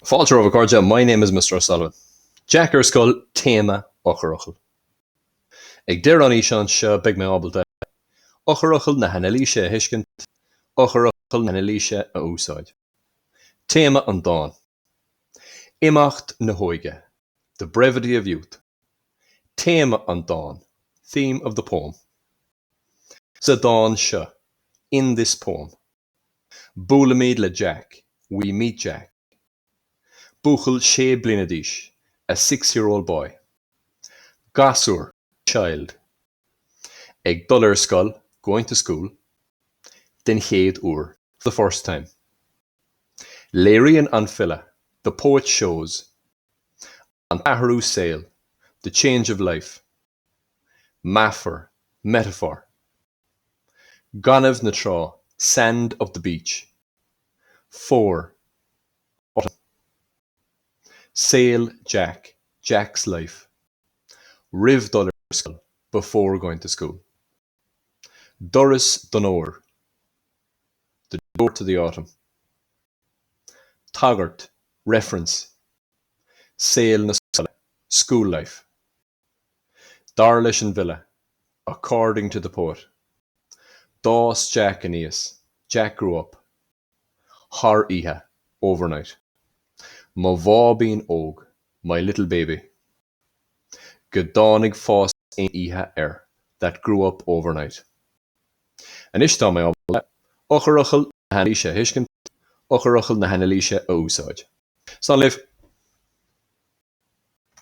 Falter over Cordia, my name is Mr. O'Sullivan. Jack ar Scoil Téama Eochairfhocail. Ag deir an ísean seo big me ábalta. Eochairfhocail na hanalíse a hiiscint, Eochairfhocail na hanalíse a úsáid. Téama an dáin. Imacht na hóige. The brevity of youth. Téama an dáin. Theme of the poem. Sa dáin seo. In this poem. Búlamíd le Jack. We meet Jack. Buchel sé blinadís, a 6-year-old boy. Gasúr, child. Ag dul ar Scoil, going to school. Den chéad uair, for the first time. Léiríonn an filla, the poet shows. An tathhrú sail, the change of life. Maffer, metaphor. Ganamh na trá, sand of the beach. Four, autumn. Sail Jack, Jack's life. Riv dul ar Scoil, before going to school. Doris Donor, the door to the autumn. Taggart, reference. Sail na Scoile, school life. Darlish and Villa, according to the poet. Dás Jack Aeneas, Jack grew up. Har Iha, overnight. Ma bhábín óg, my little baby. Godánig fás ein Iha that grew up overnight. And istá me ábala, Eochairfhocail na hanalíse a hiiscint, Eochairfhocail na hanalíse a úsáid. San liv,